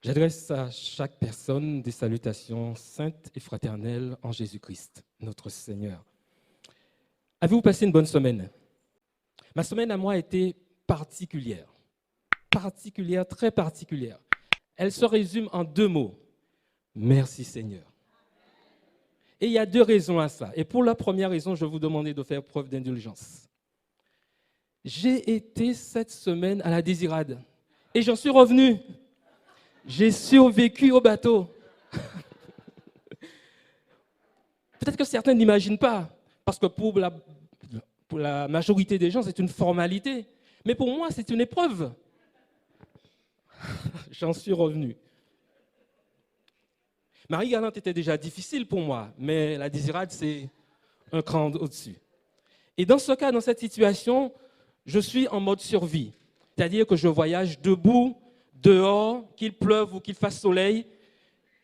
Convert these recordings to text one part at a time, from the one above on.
J'adresse à chaque personne des salutations saintes et fraternelles en Jésus-Christ, notre Seigneur. Avez-vous passé une bonne semaine? Ma semaine à moi a été particulière, très particulière. Elle se résume en 2 mots. Merci Seigneur. Et il y a 2 raisons à ça. Et pour la première raison, je vais vous demander de faire preuve d'indulgence. J'ai été cette semaine à la Désirade et j'en suis revenu. J'ai survécu au bateau. Peut-être que certains n'imaginent pas, parce que pour la majorité des gens, c'est une formalité. Mais pour moi, c'est une épreuve. J'en suis revenu. Marie-Galante était déjà difficile pour moi, mais la Désirade, c'est un cran au-dessus. Et dans ce cas, dans cette situation, je suis en mode survie. C'est-à-dire que je voyage debout, dehors, qu'il pleuve ou qu'il fasse soleil.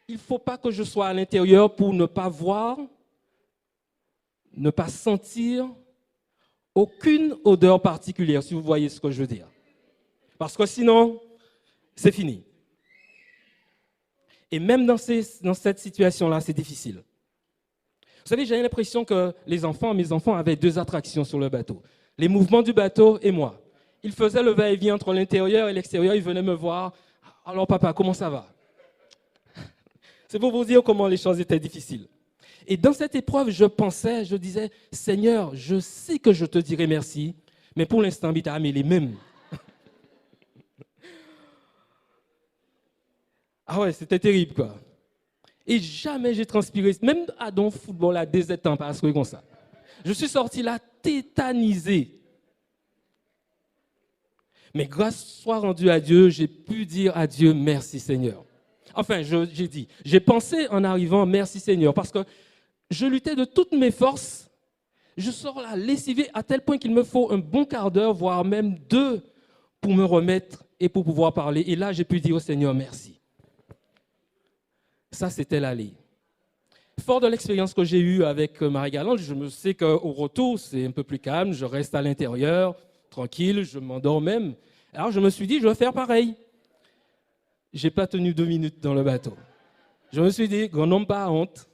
Il ne faut pas que je sois à l'intérieur pour ne pas voir, ne pas sentir aucune odeur particulière, si vous voyez ce que je veux dire. Parce que sinon, c'est fini. Et même dans cette situation-là, c'est difficile. Vous savez, j'ai l'impression que mes enfants avaient 2 attractions sur le bateau. Les mouvements du bateau et moi. Ils faisaient le va-et-vient entre l'intérieur et l'extérieur. Ils venaient me voir. Alors papa, comment ça va? C'est pour vous dire comment les choses étaient difficiles. Et dans cette épreuve, je disais, Seigneur, je sais que je te dirai merci, mais pour l'instant, mais les mêmes. Ah ouais, c'était terrible, quoi. Et jamais j'ai transpiré, même à don football à des temps, parce que comme ça. Je suis sorti là tétanisé. Mais grâce soit rendue à Dieu, j'ai pu dire à Dieu merci Seigneur. Enfin, j'ai pensé en arrivant merci Seigneur, parce que je luttais de toutes mes forces. Je sors là lessivé à tel point qu'il me faut un bon quart d'heure, voire même 2, pour me remettre et pour pouvoir parler. Et là, j'ai pu dire au Seigneur merci. Ça, c'était l'aller. Fort de l'expérience que j'ai eue avec Marie-Galante, je me sais qu'au retour, c'est un peu plus calme, je reste à l'intérieur, tranquille, je m'endors même. Alors, je me suis dit, je vais faire pareil. Je n'ai pas tenu 2 minutes dans le bateau. Je me suis dit, grand homme, pas honte.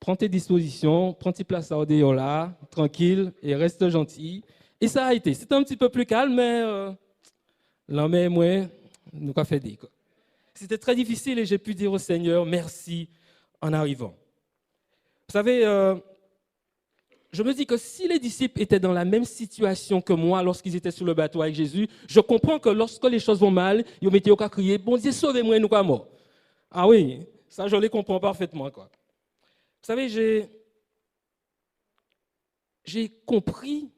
Prends tes dispositions, prends tes places à Odéo là, tranquille, et reste gentil. Et ça a été. C'était un petit peu plus calme, mais l'homme et moi, nous avons fait des quoi. C'était très difficile et j'ai pu dire au Seigneur merci en arrivant. Vous savez, je me dis que si les disciples étaient dans la même situation que moi lorsqu'ils étaient sur le bateau avec Jésus, je comprends que lorsque les choses vont mal, ils mettaient au cas crier, bon Dieu, sauvez-moi, nous sommes morts. Ah oui, ça je les comprends parfaitement, quoi. Vous savez, j'ai compris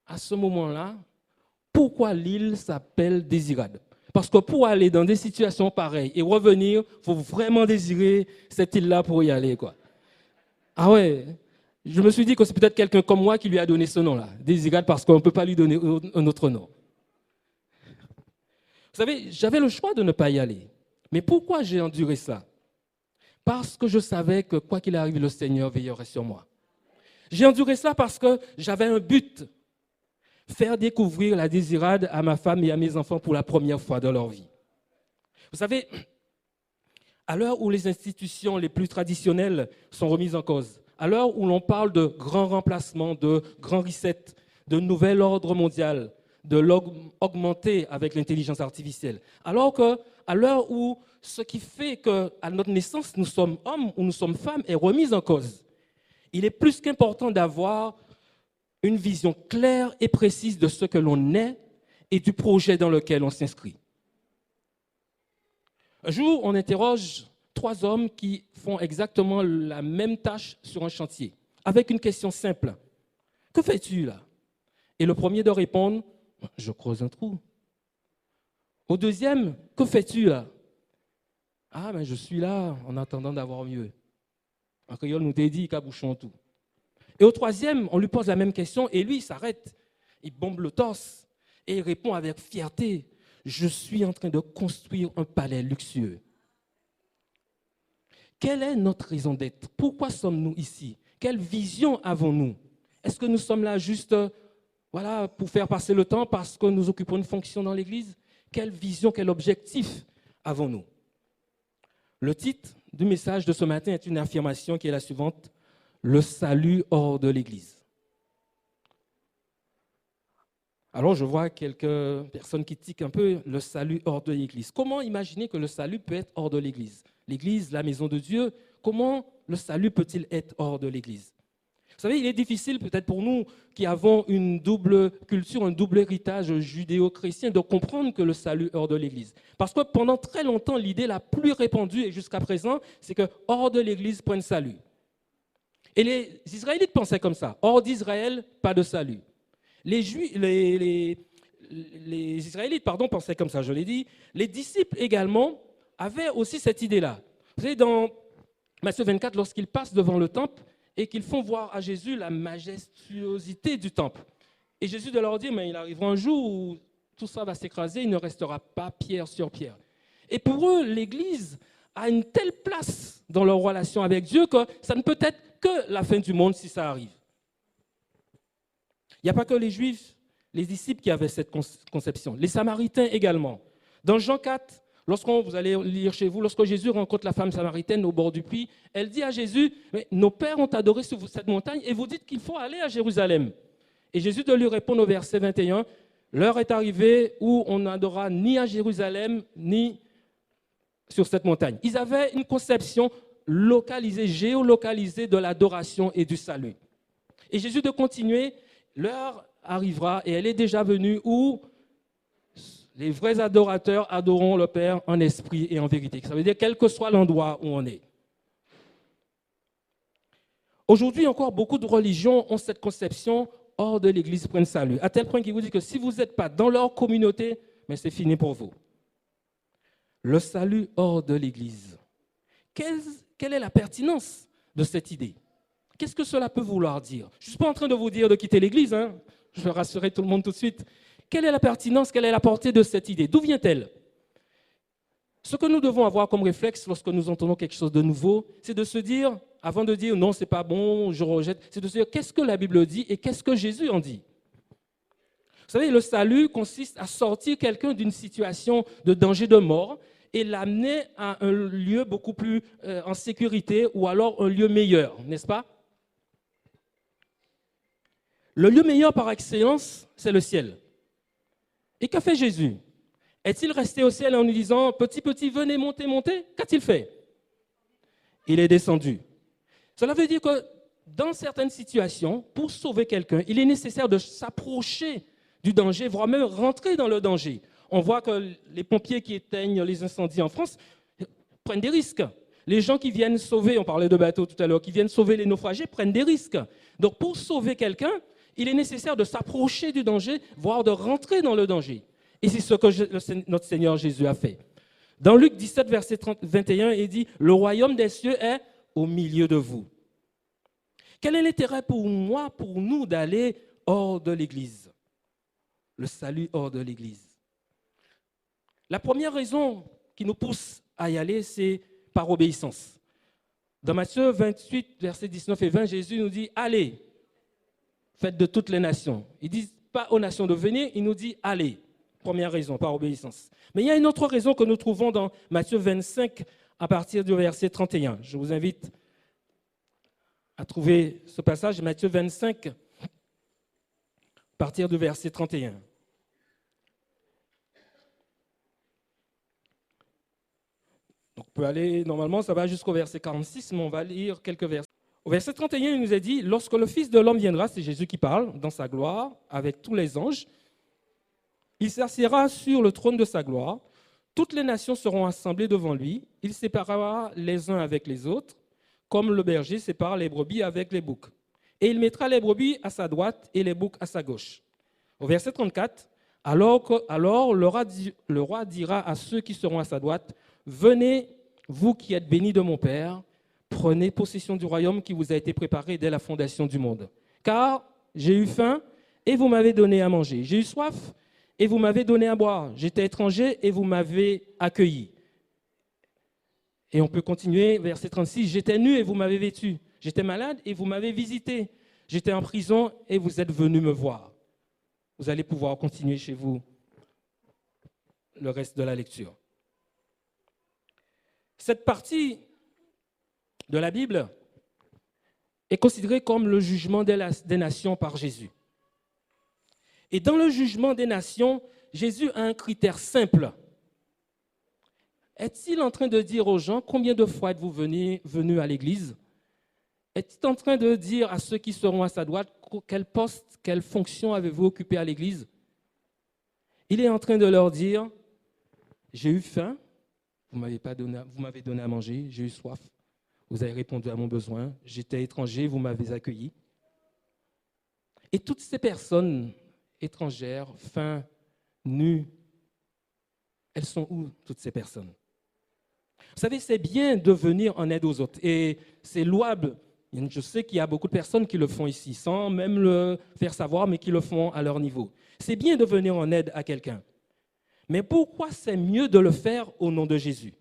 à ce moment-là pourquoi l'île s'appelle Désirade. Parce que pour aller dans des situations pareilles et revenir, il faut vraiment désirer cette île-là pour y aller, quoi. Ah ouais, je me suis dit que c'est peut-être quelqu'un comme moi qui lui a donné ce nom-là, Désirade, parce qu'on ne peut pas lui donner un autre nom. Vous savez, j'avais le choix de ne pas y aller. Mais pourquoi j'ai enduré ça? Parce que je savais que quoi qu'il arrive, le Seigneur veillerait sur moi. J'ai enduré ça parce que j'avais un but. Faire découvrir la Désirade à ma femme et à mes enfants pour la première fois dans leur vie. Vous savez, à l'heure où les institutions les plus traditionnelles sont remises en cause, à l'heure où l'on parle de grands remplacements, de grands resets, de nouvel ordre mondial, de l'augmenter avec l'intelligence artificielle, alors qu'à l'heure où ce qui fait qu'à notre naissance, nous sommes hommes ou nous sommes femmes est remis en cause, il est plus qu'important d'avoir une vision claire et précise de ce que l'on est et du projet dans lequel on s'inscrit. Un jour, on interroge 3 hommes qui font exactement la même tâche sur un chantier, avec une question simple. Que fais-tu là? Et le premier doit répondre, je creuse un trou. Au deuxième, que fais-tu là? Ah, mais je suis là en attendant d'avoir mieux. En créole, nous t'a dit, cabouchon tout. Et au troisième, on lui pose la même question et lui, il s'arrête. Il bombe le torse et il répond avec fierté, je suis en train de construire un palais luxueux. Quelle est notre raison d'être? Pourquoi sommes-nous ici? Quelle vision avons-nous? Est-ce que nous sommes là juste pour faire passer le temps parce que nous occupons une fonction dans l'Église? Quelle vision, quel objectif avons-nous? Le titre du message de ce matin est une affirmation qui est la suivante: le salut hors de l'Église. Alors, je vois quelques personnes qui tiquent un peu le salut hors de l'Église. Comment imaginer que le salut peut être hors de l'Église? L'Église, la maison de Dieu, comment le salut peut-il être hors de l'Église? Vous savez, il est difficile peut-être pour nous qui avons une double culture, un double héritage judéo-chrétien de comprendre que le salut est hors de l'Église. Parce que pendant très longtemps, l'idée la plus répandue et jusqu'à présent, c'est que hors de l'Église, point de salut. Et les Israélites pensaient comme ça. Hors d'Israël, pas de salut. Les Israélites pensaient comme ça, je l'ai dit. Les disciples également avaient aussi cette idée-là. Vous savez, dans Matthieu 24, lorsqu'ils passent devant le temple et qu'ils font voir à Jésus la majestuosité du temple. Et Jésus de leur dire, mais il arrivera un jour où tout ça va s'écraser, il ne restera pas pierre sur pierre. Et pour eux, l'Église a une telle place dans leur relation avec Dieu que ça ne peut être que la fin du monde si ça arrive. Il n'y a pas que les Juifs, les disciples qui avaient cette conception. Les Samaritains également. Dans Jean 4, vous allez lire chez vous, lorsque Jésus rencontre la femme samaritaine au bord du puits, elle dit à Jésus, mais nos pères ont adoré sur cette montagne et vous dites qu'il faut aller à Jérusalem. Et Jésus de lui répondre au verset 21, l'heure est arrivée où on n'adorera ni à Jérusalem ni sur cette montagne. Ils avaient une conception localisée, géolocalisée de l'adoration et du salut. Et Jésus de continuer, l'heure arrivera et elle est déjà venue où les vrais adorateurs adoreront le Père en esprit et en vérité. Ça veut dire quel que soit l'endroit où on est. Aujourd'hui encore, beaucoup de religions ont cette conception hors de l'Église plein de salut, à tel point qu'ils vous disent que si vous n'êtes pas dans leur communauté, mais c'est fini pour vous. Le salut hors de l'Église. Quelle est la pertinence de cette idée? Qu'est-ce que cela peut vouloir dire? Je ne suis pas en train de vous dire de quitter l'Église, hein. Je vais rassurer tout le monde tout de suite. Quelle est la pertinence, quelle est la portée de cette idée? D'où vient-elle? Ce que nous devons avoir comme réflexe lorsque nous entendons quelque chose de nouveau, c'est de se dire, avant de dire non, c'est pas bon, je rejette, c'est de se dire qu'est-ce que la Bible dit et qu'est-ce que Jésus en dit. Vous savez, le salut consiste à sortir quelqu'un d'une situation de danger de mort et l'amener à un lieu beaucoup plus en sécurité ou alors un lieu meilleur, n'est-ce pas? Le lieu meilleur par excellence, c'est le ciel. Et qu'a fait Jésus? Est-il resté au ciel en nous disant « Petit, petit, venez, montez, montez » Qu'a-t-il fait? Il est descendu. Cela veut dire que dans certaines situations, pour sauver quelqu'un, il est nécessaire de s'approcher du danger, voire même rentrer dans le danger. On voit que les pompiers qui éteignent les incendies en France prennent des risques. Les gens qui viennent sauver, on parlait de bateaux tout à l'heure, qui viennent sauver les naufragés prennent des risques. Donc pour sauver quelqu'un, il est nécessaire de s'approcher du danger, voire de rentrer dans le danger. Et c'est ce que notre Seigneur Jésus a fait. Dans Luc 17, verset 21, il dit « Le royaume des cieux est au milieu de vous ». Quel est l'intérêt pour moi, pour nous, d'aller hors de l'Église? Le salut hors de l'Église. La première raison qui nous pousse à y aller, c'est par obéissance. Dans Matthieu 28, versets 19 et 20, Jésus nous dit « Allez ». Faites de toutes les nations. Il ne dit pas aux nations de venir, il nous dit allez. Première raison, par obéissance. Mais il y a une autre raison que nous trouvons dans Matthieu 25 à partir du verset 31. Je vous invite à trouver ce passage, Matthieu 25 à partir du verset 31. Donc on peut aller, normalement ça va jusqu'au verset 46, mais on va lire quelques versets. Au verset 31, il nous est dit, lorsque le Fils de l'homme viendra, c'est Jésus qui parle, dans sa gloire, avec tous les anges, il s'assiera sur le trône de sa gloire, toutes les nations seront assemblées devant lui, il séparera les uns avec les autres, comme le berger sépare les brebis avec les boucs. Et il mettra les brebis à sa droite et les boucs à sa gauche. Au verset 34, alors le roi dira à ceux qui seront à sa droite, venez, vous qui êtes bénis de mon Père, prenez possession du royaume qui vous a été préparé dès la fondation du monde. Car j'ai eu faim et vous m'avez donné à manger. J'ai eu soif et vous m'avez donné à boire. J'étais étranger et vous m'avez accueilli. Et on peut continuer, verset 36. J'étais nu et vous m'avez vêtu. J'étais malade et vous m'avez visité. J'étais en prison et vous êtes venus me voir. Vous allez pouvoir continuer chez vous. le reste de la lecture. Cette partie de la Bible est considérée comme le jugement des nations par Jésus. Et dans le jugement des nations, Jésus a un critère simple. Est-il en train de dire aux gens combien de fois êtes-vous venus à l'église? Est-il en train de dire à ceux qui seront à sa droite quel poste, quelle fonction avez-vous occupé à l'église? Il est en train de leur dire, j'ai eu faim, vous m'avez donné à manger, j'ai eu soif, vous avez répondu à mon besoin, j'étais étranger, vous m'avez accueilli. Et toutes ces personnes étrangères, faim, nues, elles sont où, toutes ces personnes? Vous savez, c'est bien de venir en aide aux autres et c'est louable. Je sais qu'il y a beaucoup de personnes qui le font ici, sans même le faire savoir, mais qui le font à leur niveau. C'est bien de venir en aide à quelqu'un. Mais pourquoi c'est mieux de le faire au nom de Jésus?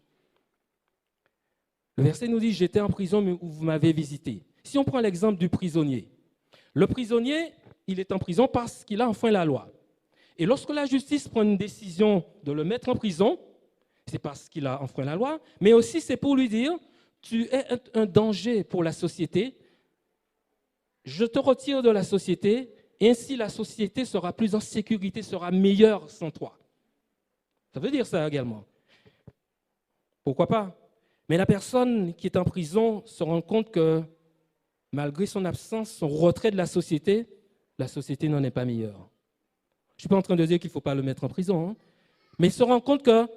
Le verset nous dit, j'étais en prison, mais vous m'avez visité. Si on prend l'exemple du prisonnier, le prisonnier, il est en prison parce qu'il a enfreint la loi. Et lorsque la justice prend une décision de le mettre en prison, c'est parce qu'il a enfreint la loi, mais aussi c'est pour lui dire, tu es un danger pour la société, je te retire de la société, et ainsi la société sera plus en sécurité, sera meilleure sans toi. Ça veut dire ça également. Pourquoi pas? Mais la personne qui est en prison se rend compte que malgré son absence, son retrait de la société n'en est pas meilleure. Je ne suis pas en train de dire qu'il ne faut pas le mettre en prison, hein, mais il se rend compte que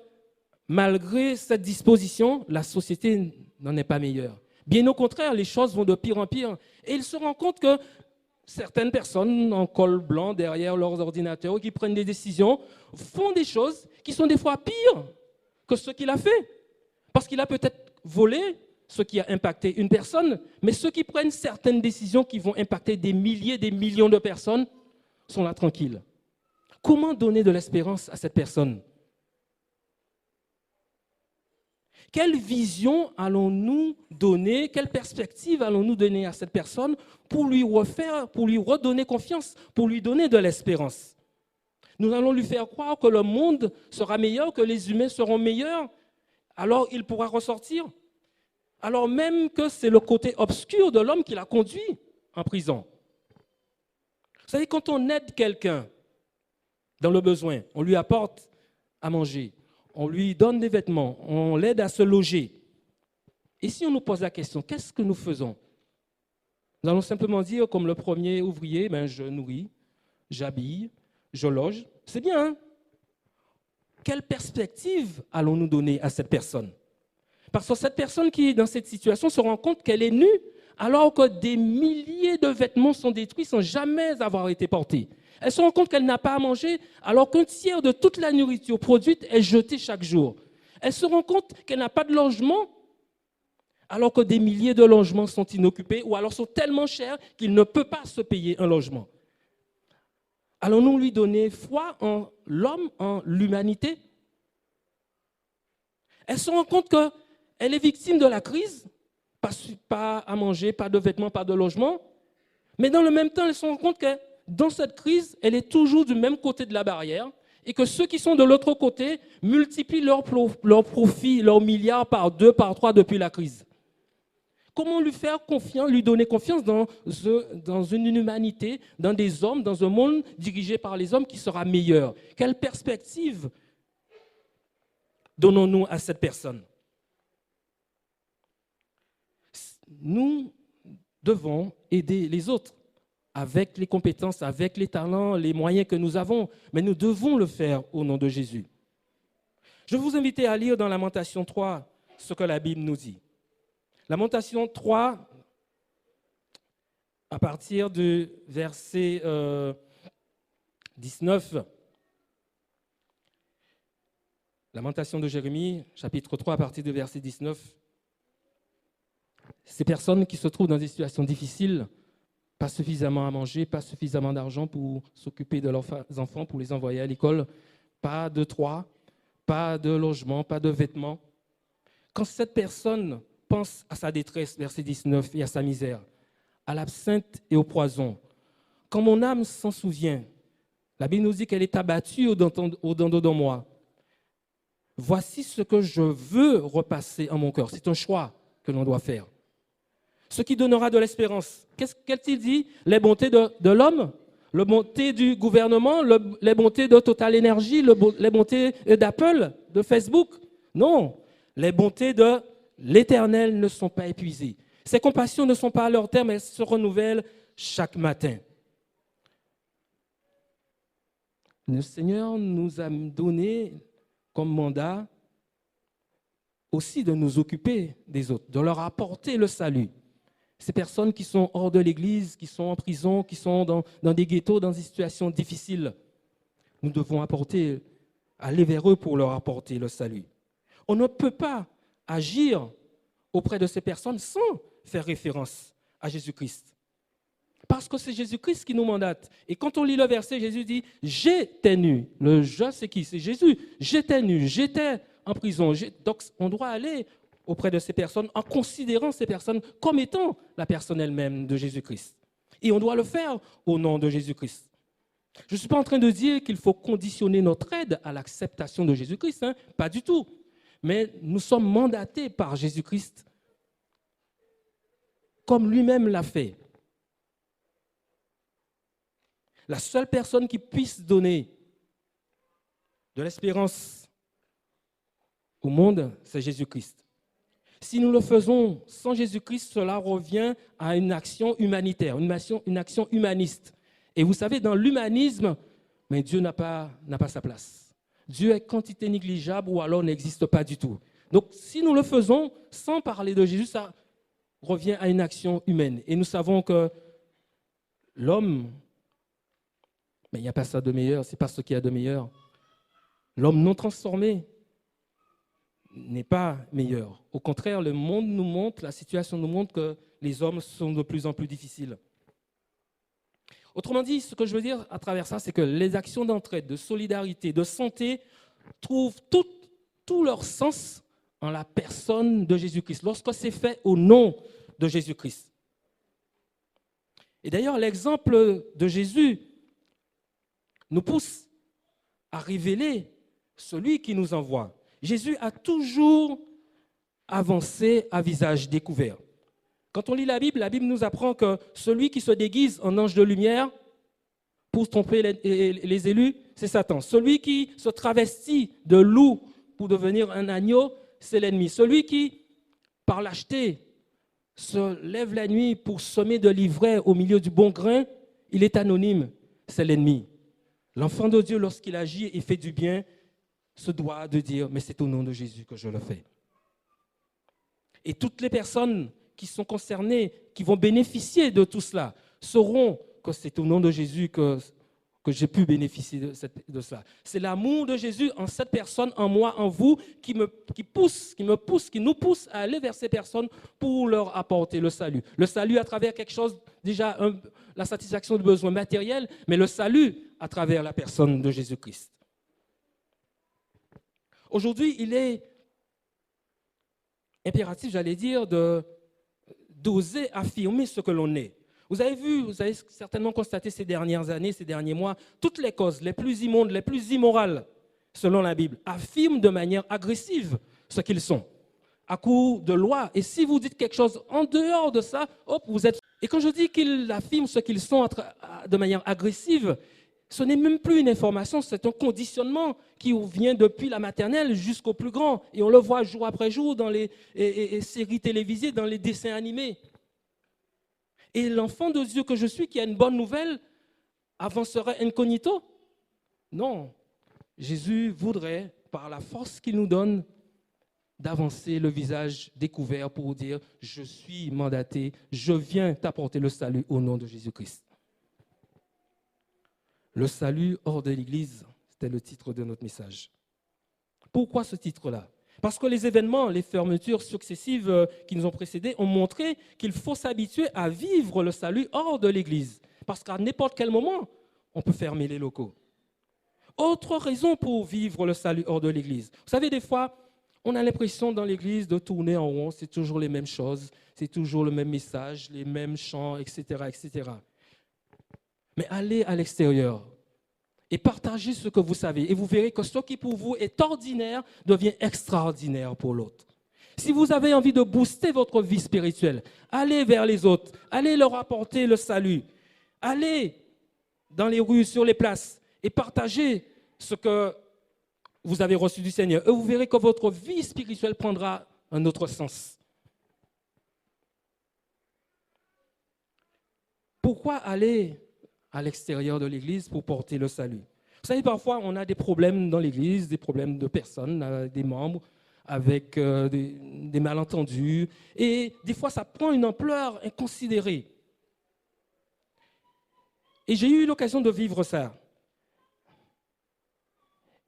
malgré cette disposition, la société n'en est pas meilleure. Bien au contraire, les choses vont de pire en pire. Et il se rend compte que certaines personnes en col blanc derrière leurs ordinateurs qui prennent des décisions font des choses qui sont des fois pires que ce qu'il a fait. Parce qu'il a peut-être volé, ce qui a impacté une personne, mais ceux qui prennent certaines décisions qui vont impacter des milliers, des millions de personnes sont là tranquilles. Comment donner de l'espérance à cette personne? Quelle vision allons-nous donner, quelle perspective allons-nous donner à cette personne pour lui redonner confiance, pour lui donner de l'espérance? Nous allons lui faire croire que le monde sera meilleur, que les humains seront meilleurs, alors il pourra ressortir. Alors même que c'est le côté obscur de l'homme qui l'a conduit en prison. Vous savez, quand on aide quelqu'un dans le besoin, on lui apporte à manger, on lui donne des vêtements, on l'aide à se loger. Et si on nous pose la question, qu'est-ce que nous faisons? Nous allons simplement dire, comme le premier ouvrier, je nourris, j'habille, je loge. C'est bien, hein? Quelle perspective allons-nous donner à cette personne? Parce que cette personne qui est dans cette situation se rend compte qu'elle est nue, alors que des milliers de vêtements sont détruits sans jamais avoir été portés. Elle se rend compte qu'elle n'a pas à manger, alors qu'un tiers de toute la nourriture produite est jetée chaque jour. Elle se rend compte qu'elle n'a pas de logement, alors que des milliers de logements sont inoccupés ou alors sont tellement chers qu'il ne peut pas se payer un logement. Allons-nous lui donner foi en l'homme, en l'humanité? Elle se rend compte qu'elle est victime de la crise, pas à manger, pas de vêtements, pas de logement, mais dans le même temps, elle se rend compte que dans cette crise, elle est toujours du même côté de la barrière et que ceux qui sont de l'autre côté multiplient leurs profits, leurs milliards par 2, par 3 depuis la crise. Comment lui faire confiance, lui donner confiance dans une humanité, dans des hommes, dans un monde dirigé par les hommes qui sera meilleur? Quelle perspective donnons-nous à cette personne? Nous devons aider les autres avec les compétences, avec les talents, les moyens que nous avons, mais nous devons le faire au nom de Jésus. Je vous invite à lire dans Lamentation 3 ce que la Bible nous dit. Lamentation 3, à partir du verset 19, Lamentation de Jérémie, chapitre 3, à partir du verset 19. Ces personnes qui se trouvent dans des situations difficiles, pas suffisamment à manger, pas suffisamment d'argent pour s'occuper de leurs enfants, pour les envoyer à l'école, pas de toit, pas de logement, pas de vêtements. Quand cette personne pense à sa détresse, verset 19, et à sa misère, à l'absinthe et au poison, quand mon âme s'en souvient, la Bible nous dit qu'elle est abattue au dedans de moi. Voici ce que je veux repasser en mon cœur. C'est un choix que l'on doit faire. Ce qui donnera de l'espérance. Qu'est-il dit? Les bontés de l'homme, les bontés du gouvernement, les bontés de Total Energy, les bontés d'Apple, de Facebook. Non, les bontés de l'Éternel ne sont pas épuisées. Ses compassions ne sont pas à leur terme, elles se renouvellent chaque matin. Le Seigneur nous a donné comme mandat aussi de nous occuper des autres, de leur apporter le salut. Ces personnes qui sont hors de l'Église, qui sont en prison, qui sont dans des ghettos, dans des situations difficiles, nous devons aller vers eux pour leur apporter le salut. On ne peut pas agir auprès de ces personnes sans faire référence à Jésus-Christ. Parce que c'est Jésus-Christ qui nous mandate. Et quand on lit le verset, Jésus dit « J'étais nu ». Le « je », c'est qui? C'est Jésus. « J'étais nu, j'étais en prison ». Donc, on doit aller auprès de ces personnes en considérant ces personnes comme étant la personne elle-même de Jésus-Christ. Et on doit le faire au nom de Jésus-Christ. Je ne suis pas en train de dire qu'il faut conditionner notre aide à l'acceptation de Jésus-Christ, hein, pas du tout. Mais nous sommes mandatés par Jésus-Christ comme lui-même l'a fait. La seule personne qui puisse donner de l'espérance au monde, c'est Jésus-Christ. Si nous le faisons sans Jésus-Christ, cela revient à une action humanitaire, une action humaniste. Et vous savez, dans l'humanisme, mais Dieu n'a pas sa place. Dieu est quantité négligeable ou alors n'existe pas du tout. Donc, si nous le faisons sans parler de Jésus, ça revient à une action humaine. Et nous savons que l'homme, mais il n'y a pas ça de meilleur, ce n'est pas ce qu'il y a de meilleur. L'homme non transformé n'est pas meilleur. Au contraire, le monde nous montre, la situation nous montre que les hommes sont de plus en plus difficiles. Autrement dit, ce que je veux dire à travers ça, c'est que les actions d'entraide, de solidarité, de santé trouvent tout leur sens en la personne de Jésus-Christ, lorsque c'est fait au nom de Jésus-Christ. Et d'ailleurs, l'exemple de Jésus nous pousse à révéler celui qui nous envoie. Jésus a toujours avancé à visage découvert. Quand on lit la Bible nous apprend que celui qui se déguise en ange de lumière pour tromper les élus, c'est Satan. Celui qui se travestit de loup pour devenir un agneau, c'est l'ennemi. Celui qui, par lâcheté, se lève la nuit pour semer de l'ivraie au milieu du bon grain, il est anonyme, c'est l'ennemi. L'enfant de Dieu, lorsqu'il agit et fait du bien, se doit de dire, mais c'est au nom de Jésus que je le fais. Et toutes les personnes qui sont concernées, qui vont bénéficier de tout cela, sauront que c'est au nom de Jésus que j'ai pu bénéficier de cela. C'est l'amour de Jésus en cette personne, en moi, en vous, qui nous pousse à aller vers ces personnes pour leur apporter le salut. Le salut à travers quelque chose, déjà la satisfaction de besoins matériels, mais le salut à travers la personne de Jésus-Christ. Aujourd'hui, il est impératif, j'allais dire, d'oser affirmer ce que l'on est. Vous avez certainement constaté ces dernières années, ces derniers mois, toutes les causes les plus immondes, les plus immorales, selon la Bible, affirment de manière agressive ce qu'ils sont, à coup de loi. Et si vous dites quelque chose en dehors de ça, hop, vous êtes... Et quand je dis qu'ils affirment ce qu'ils sont de manière agressive, ce n'est même plus une information, c'est un conditionnement qui vient depuis la maternelle jusqu'au plus grand. Et on le voit jour après jour dans les séries télévisées, dans les dessins animés. Et l'enfant de Dieu que je suis, qui a une bonne nouvelle, avancerait incognito? Non. Jésus voudrait, par la force qu'il nous donne, d'avancer le visage découvert pour dire « Je suis mandaté, je viens t'apporter le salut au nom de Jésus-Christ ». Le salut hors de l'Église, c'était le titre de notre message. Pourquoi ce titre-là? Parce que les événements, les fermetures successives qui nous ont précédés ont montré qu'il faut s'habituer à vivre le salut hors de l'Église. Parce qu'à n'importe quel moment, on peut fermer les locaux. Autre raison pour vivre le salut hors de l'Église. Vous savez, des fois, on a l'impression dans l'Église de tourner en rond, c'est toujours les mêmes choses, c'est toujours le même message, les mêmes chants, etc., etc. Mais allez à l'extérieur et partagez ce que vous savez. Et vous verrez que ce qui pour vous est ordinaire devient extraordinaire pour l'autre. Si vous avez envie de booster votre vie spirituelle, allez vers les autres, allez leur apporter le salut, allez dans les rues, sur les places et partagez ce que vous avez reçu du Seigneur. Et vous verrez que votre vie spirituelle prendra un autre sens. Pourquoi aller à l'extérieur de l'Église pour porter le salut? Vous savez, parfois, on a des problèmes dans l'Église, des problèmes de personnes, des membres, avec des malentendus. Et des fois, ça prend une ampleur inconsidérée. Et j'ai eu l'occasion de vivre ça.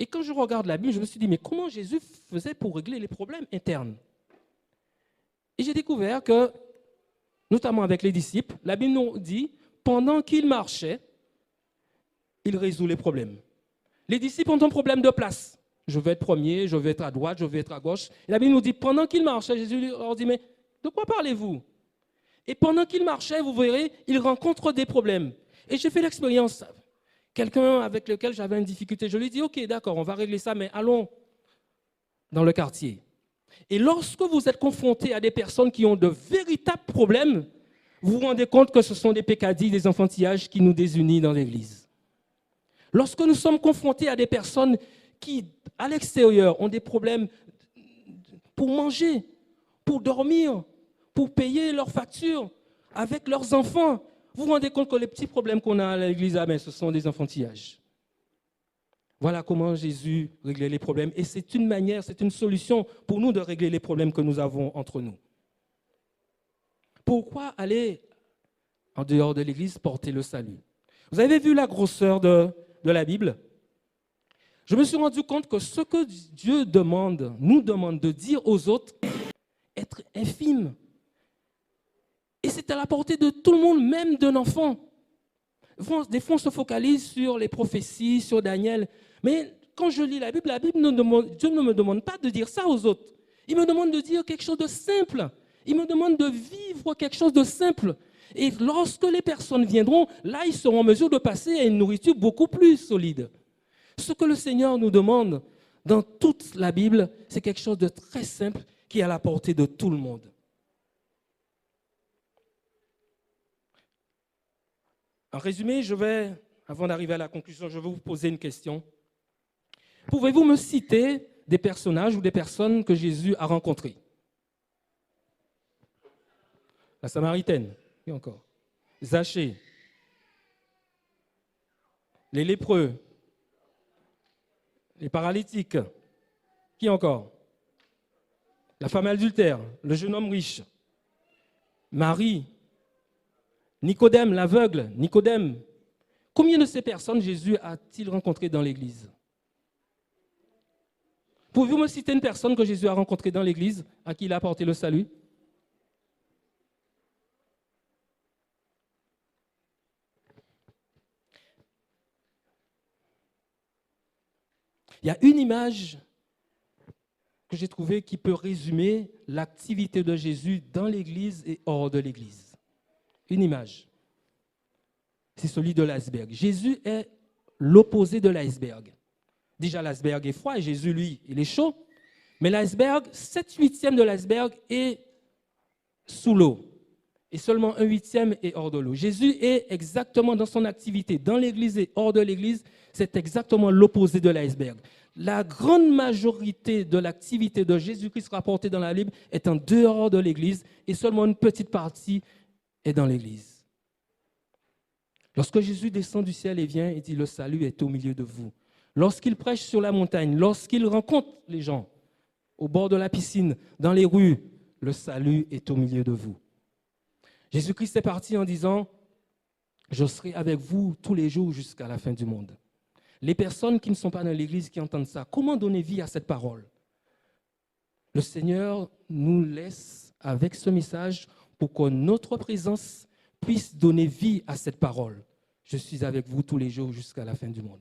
Et quand je regarde la Bible, je me suis dit, mais comment Jésus faisait pour régler les problèmes internes? Et j'ai découvert que, notamment avec les disciples, la Bible nous dit, pendant qu'ils marchaient, il résout les problèmes. Les disciples ont un problème de place. Je veux être premier, je veux être à droite, je veux être à gauche. Et la Bible nous dit, pendant qu'ils marchaient, Jésus leur dit, mais de quoi parlez-vous? Et pendant qu'ils marchaient, vous verrez, ils rencontrent des problèmes. Et j'ai fait l'expérience. Quelqu'un avec lequel j'avais une difficulté, je lui ai dit, ok, d'accord, on va régler ça, mais allons dans le quartier. Et lorsque vous êtes confronté à des personnes qui ont de véritables problèmes, vous vous rendez compte que ce sont des peccadilles, des enfantillages qui nous désunissent dans l'Église. Lorsque nous sommes confrontés à des personnes qui, à l'extérieur, ont des problèmes pour manger, pour dormir, pour payer leurs factures avec leurs enfants, vous vous rendez compte que les petits problèmes qu'on a à l'Église, ce sont des enfantillages. Voilà comment Jésus réglait les problèmes. Et c'est une manière, c'est une solution pour nous de régler les problèmes que nous avons entre nous. Pourquoi aller en dehors de l'Église porter le salut? Vous avez vu la grosseur de la Bible? Je me suis rendu compte que ce que Dieu nous demande de dire aux autres, être infime. Et c'est à la portée de tout le monde, même d'un enfant. Des fois, on se focalise sur les prophéties, sur Daniel. Mais quand je lis la Bible, Dieu ne me demande pas de dire ça aux autres. Il me demande de dire quelque chose de simple. Il me demande de vivre quelque chose de simple. Et lorsque les personnes viendront, là, ils seront en mesure de passer à une nourriture beaucoup plus solide. Ce que le Seigneur nous demande dans toute la Bible, c'est quelque chose de très simple qui est à la portée de tout le monde. En résumé, avant d'arriver à la conclusion, je vais vous poser une question. Pouvez-vous me citer des personnages ou des personnes que Jésus a rencontrés? La Samaritaine, qui encore? Zachée, les lépreux, les paralytiques, qui encore? La femme adultère, le jeune homme riche, Marie, Nicodème, l'aveugle, Nicodème. Combien de ces personnes Jésus a-t-il rencontrées dans l'Église? Pouvez-vous me citer une personne que Jésus a rencontrée dans l'Église, à qui il a apporté le salut? Il y a une image que j'ai trouvée qui peut résumer l'activité de Jésus dans l'Église et hors de l'Église. Une image. C'est celui de l'iceberg. Jésus est l'opposé de l'iceberg. Déjà, l'iceberg est froid et Jésus, lui, il est chaud. Mais l'iceberg, 7/8 de l'iceberg est sous l'eau. Et seulement 1/8 est hors de l'eau. Jésus est exactement dans son activité, dans l'Église et hors de l'Église, c'est exactement l'opposé de l'iceberg. La grande majorité de l'activité de Jésus-Christ rapportée dans la Bible est en dehors de l'Église et seulement une petite partie est dans l'Église. Lorsque Jésus descend du ciel et vient, il dit, le salut est au milieu de vous. Lorsqu'il prêche sur la montagne, lorsqu'il rencontre les gens au bord de la piscine, dans les rues, le salut est au milieu de vous. Jésus-Christ est parti en disant, je serai avec vous tous les jours jusqu'à la fin du monde. Les personnes qui ne sont pas dans l'Église, qui entendent ça, comment donner vie à cette parole? Le Seigneur nous laisse avec ce message pour que notre présence puisse donner vie à cette parole. Je suis avec vous tous les jours jusqu'à la fin du monde.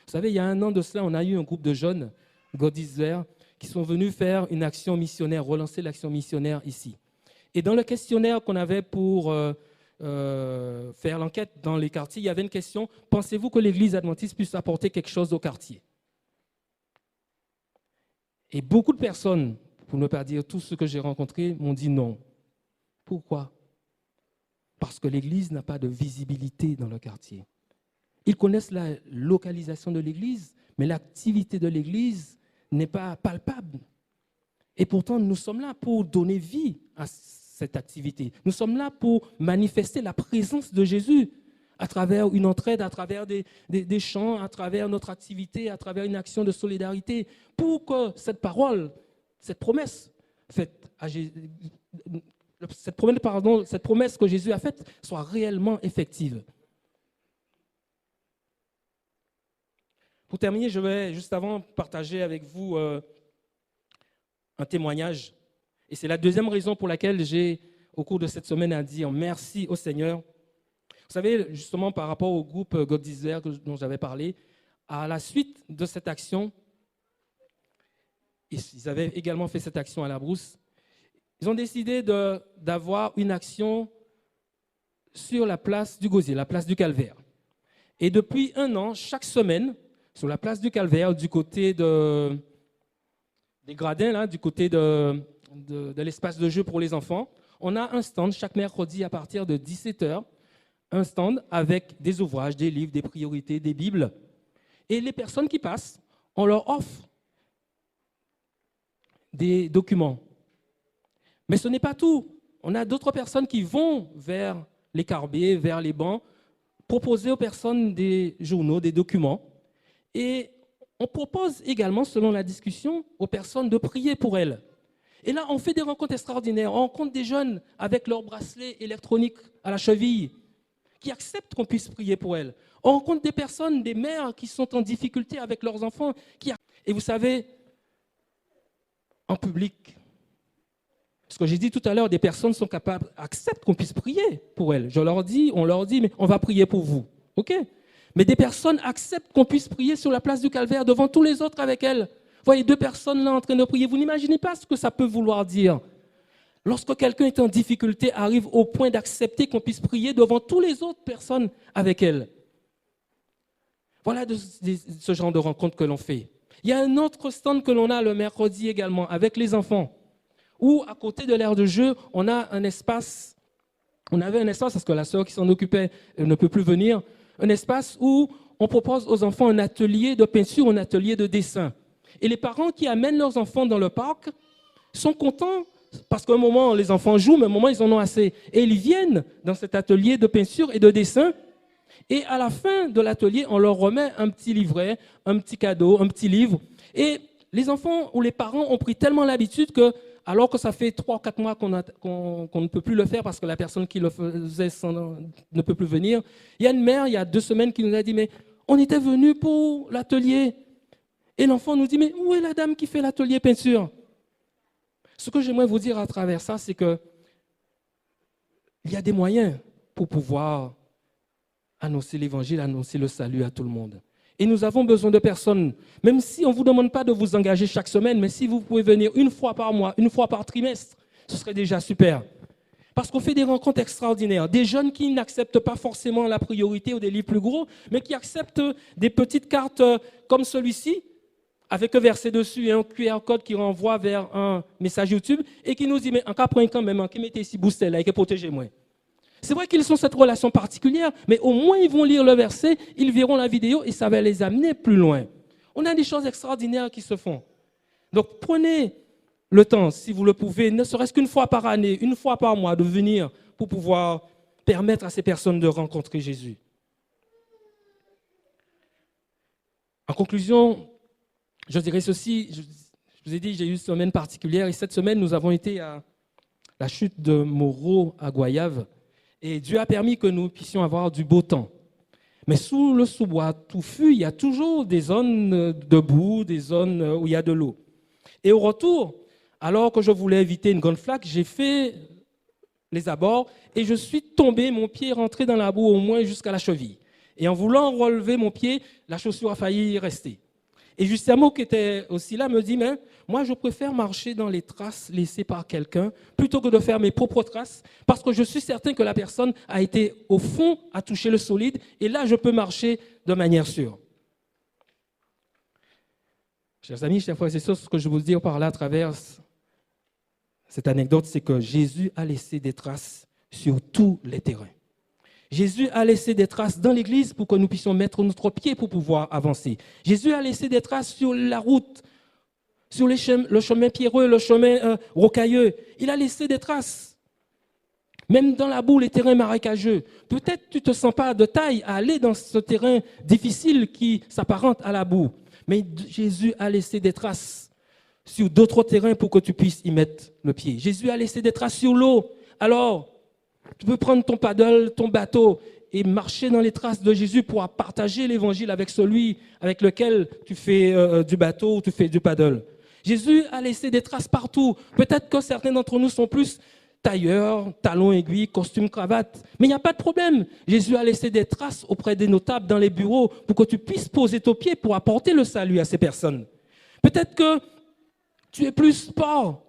Vous savez, il y a 1 an de cela, on a eu un groupe de jeunes, God is there, qui sont venus faire une action missionnaire, relancer l'action missionnaire ici. Et dans le questionnaire qu'on avait pour faire l'enquête dans les quartiers, il y avait une question: pensez-vous que l'Église adventiste puisse apporter quelque chose au quartier? Et beaucoup de personnes, pour ne pas dire tous ceux que j'ai rencontrés, m'ont dit non. Pourquoi? Parce que l'Église n'a pas de visibilité dans le quartier. Ils connaissent la localisation de l'Église, mais l'activité de l'Église n'est pas palpable. Et pourtant, nous sommes là pour donner vie à cette activité. Nous sommes là pour manifester la présence de Jésus à travers une entraide, à travers des chants, à travers notre activité, à travers une action de solidarité, pour que cette parole, cette promesse faite à Jésus, cette promesse que Jésus a faite soit réellement effective. Pour terminer, je vais juste avant partager avec vous un témoignage. Et c'est la deuxième raison pour laquelle j'ai, au cours de cette semaine, à dire merci au Seigneur. Vous savez, justement, par rapport au groupe God Desire dont j'avais parlé, à la suite de cette action, ils avaient également fait cette action à la brousse, ils ont décidé d'avoir une action sur la place du Gosier, la place du Calvaire. Et depuis 1 an, chaque semaine, sur la place du Calvaire, du côté des gradins, là, du côté de l'espace de jeu pour les enfants, on a un stand chaque mercredi à partir de 17h, un stand avec des ouvrages, des livres, des priorités, des Bibles. Et les personnes qui passent, on leur offre des documents. Mais ce n'est pas tout. On a d'autres personnes qui vont vers les carbiers, vers les bancs, proposer aux personnes des journaux, des documents. Et on propose également, selon la discussion, aux personnes de prier pour elles. Et là, on fait des rencontres extraordinaires. On rencontre des jeunes avec leurs bracelets électroniques à la cheville qui acceptent qu'on puisse prier pour elles. On rencontre des personnes, des mères qui sont en difficulté avec leurs enfants. Et vous savez, en public, ce que j'ai dit tout à l'heure, des personnes sont capables, acceptent qu'on puisse prier pour elles. On leur dit, mais on va prier pour vous. OK? Mais des personnes acceptent qu'on puisse prier sur la place du Calvaire devant tous les autres avec elles. Vous voyez 2 personnes là en train de prier. Vous n'imaginez pas ce que ça peut vouloir dire. Lorsque quelqu'un est en difficulté, arrive au point d'accepter qu'on puisse prier devant toutes les autres personnes avec elle. Voilà ce genre de rencontre que l'on fait. Il y a un autre stand que l'on a le mercredi également avec les enfants, où à côté de l'aire de jeu, on a un espace. On avait un espace parce que la sœur qui s'en occupait ne peut plus venir. Un espace où on propose aux enfants un atelier de peinture, un atelier de dessin. Et les parents qui amènent leurs enfants dans le parc sont contents parce qu'à un moment, les enfants jouent, mais à un moment, ils en ont assez. Et ils viennent dans cet atelier de peinture et de dessin. Et à la fin de l'atelier, on leur remet un petit livret, un petit cadeau, un petit livre. Et les enfants ou les parents ont pris tellement l'habitude que, alors que ça fait 3 ou 4 mois qu'on ne peut plus le faire parce que la personne qui le faisait ne peut plus venir, il y a une mère, il y a 2 semaines, qui nous a dit « Mais on était venu pour l'atelier. » Et l'enfant nous dit « Mais où est la dame qui fait l'atelier peinture ?» Ce que j'aimerais vous dire à travers ça, c'est qu'il y a des moyens pour pouvoir annoncer l'évangile, annoncer le salut à tout le monde. Et nous avons besoin de personnes, même si on ne vous demande pas de vous engager chaque semaine, mais si vous pouvez venir 1 fois par mois, 1 fois par trimestre, ce serait déjà super. Parce qu'on fait des rencontres extraordinaires. Des jeunes qui n'acceptent pas forcément la priorité ou des livres plus gros, mais qui acceptent des petites cartes comme celui-ci, avec un verset dessus et un QR code qui renvoie vers un message YouTube, et qui nous dit, mais en cas point quand même, qui mettez ici booster là et qui protégez-moi. C'est vrai qu'ils ont cette relation particulière, mais au moins ils vont lire le verset, ils verront la vidéo et ça va les amener plus loin. On a des choses extraordinaires qui se font. Donc prenez le temps, si vous le pouvez, ne serait-ce qu'1 fois par année, 1 fois par mois, de venir pour pouvoir permettre à ces personnes de rencontrer Jésus. En conclusion, je dirais ceci, je vous ai dit, j'ai eu une semaine particulière et cette semaine, nous avons été à la chute de Moreau à Goyave. Et Dieu a permis que nous puissions avoir du beau temps. Mais sous le sous-bois touffu, il y a toujours des zones de boue, des zones où il y a de l'eau. Et au retour, alors que je voulais éviter une grande flaque, j'ai fait les abords et je suis tombé, mon pied est rentré dans la boue au moins jusqu'à la cheville. Et en voulant relever mon pied, la chaussure a failli y rester. Et Justamo, qui était aussi là, me dit, mais moi, je préfère marcher dans les traces laissées par quelqu'un plutôt que de faire mes propres traces, parce que je suis certain que la personne a été au fond, a touché le solide, et là, je peux marcher de manière sûre. Chers amis, chers frères et sœurs, ce que je veux vous dire par là à travers cette anecdote, c'est que Jésus a laissé des traces sur tous les terrains. Jésus a laissé des traces dans l'église pour que nous puissions mettre notre pied pour pouvoir avancer. Jésus a laissé des traces sur la route, sur le chemin pierreux, le chemin rocailleux. Il a laissé des traces. Même dans la boue, les terrains marécageux. Peut-être tu ne te sens pas de taille à aller dans ce terrain difficile qui s'apparente à la boue. Mais Jésus a laissé des traces sur d'autres terrains pour que tu puisses y mettre le pied. Jésus a laissé des traces sur l'eau. Alors, tu peux prendre ton paddle, ton bateau et marcher dans les traces de Jésus pour partager l'évangile avec celui avec lequel tu fais du bateau ou tu fais du paddle. Jésus a laissé des traces partout. Peut-être que certains d'entre nous sont plus tailleurs, talons aiguilles, costume, cravate. Mais il n'y a pas de problème. Jésus a laissé des traces auprès des notables dans les bureaux pour que tu puisses poser ton pied pour apporter le salut à ces personnes. Peut-être que tu es plus sport.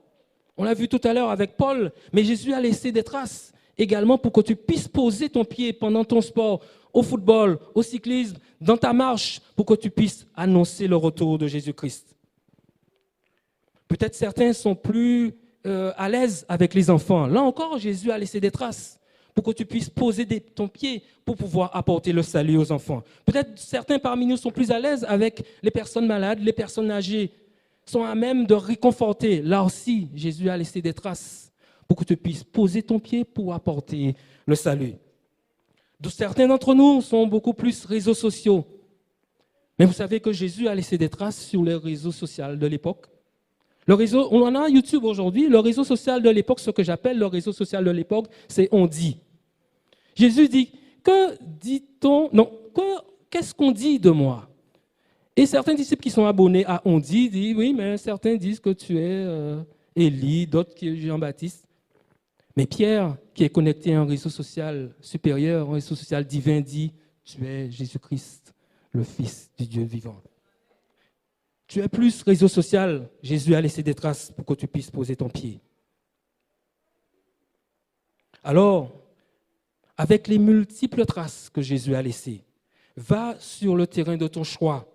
On l'a vu tout à l'heure avec Paul. Mais Jésus a laissé des traces également pour que tu puisses poser ton pied pendant ton sport, au football, au cyclisme, dans ta marche, pour que tu puisses annoncer le retour de Jésus-Christ. Peut-être certains sont plus à l'aise avec les enfants. Là encore, Jésus a laissé des traces pour que tu puisses poser ton pied pour pouvoir apporter le salut aux enfants. Peut-être certains parmi nous sont plus à l'aise avec les personnes malades, les personnes âgées, sont à même de réconforter. Là aussi, Jésus a laissé des traces pour que tu puisses poser ton pied pour apporter le salut. Certains d'entre nous sont beaucoup plus réseaux sociaux. Mais vous savez que Jésus a laissé des traces sur les réseaux sociaux de l'époque. On en a YouTube aujourd'hui. Le réseau social de l'époque, ce que j'appelle le réseau social de l'époque, c'est on dit. Jésus dit, que dit-on? Non, qu'est-ce qu'on dit de moi? Et certains disciples qui sont abonnés à on dit, disent, oui, mais certains disent que tu es Élie, d'autres qui est Jean-Baptiste. Mais Pierre, qui est connecté à un réseau social supérieur, un réseau social divin, dit, tu es Jésus-Christ, le Fils du Dieu vivant. Tu es plus réseau social, Jésus a laissé des traces pour que tu puisses poser ton pied. Alors, avec les multiples traces que Jésus a laissées, va sur le terrain de ton choix,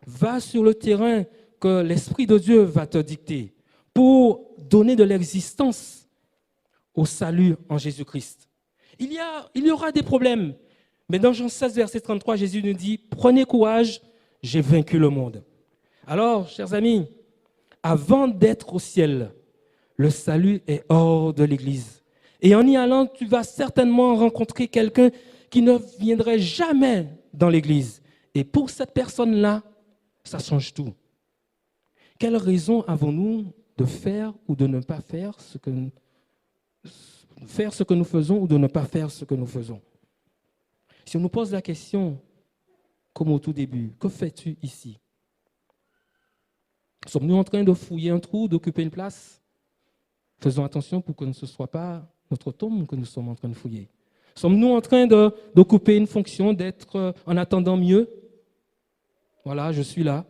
va sur le terrain que l'Esprit de Dieu va te dicter pour donner de l'existence au salut en Jésus-Christ. Il y aura des problèmes, mais dans Jean 16, verset 33, Jésus nous dit, prenez courage, j'ai vaincu le monde. Alors, chers amis, avant d'être au ciel, le salut est hors de l'Église. Et en y allant, tu vas certainement rencontrer quelqu'un qui ne viendrait jamais dans l'Église. Et pour cette personne-là, ça change tout. Quelle raison avons-nous de faire ou de ne pas faire ce que nous faisons ou de ne pas faire ce que nous faisons? Si on nous pose la question, comme au tout début, que fais-tu ici? Sommes-nous en train de fouiller un trou, d'occuper une place? Faisons attention pour que ce ne soit pas notre tombe que nous sommes en train de fouiller. Sommes-nous en train d'occuper une fonction, d'être en attendant mieux? Voilà, je suis là.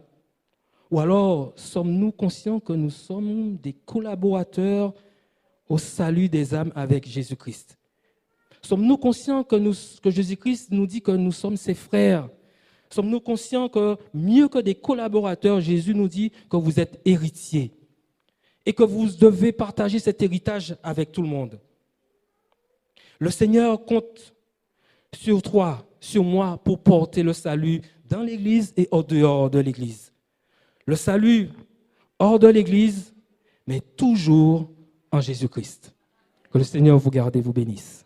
Ou alors, sommes-nous conscients que nous sommes des collaborateurs au salut des âmes avec Jésus-Christ? Sommes-nous conscients que Jésus-Christ nous dit que nous sommes ses frères? Sommes-nous conscients que, mieux que des collaborateurs, Jésus nous dit que vous êtes héritiers et que vous devez partager cet héritage avec tout le monde? Le Seigneur compte sur toi, sur moi, pour porter le salut dans l'Église et au dehors de l'Église. Le salut hors de l'Église, mais toujours en Jésus-Christ. Que le Seigneur vous garde et vous bénisse.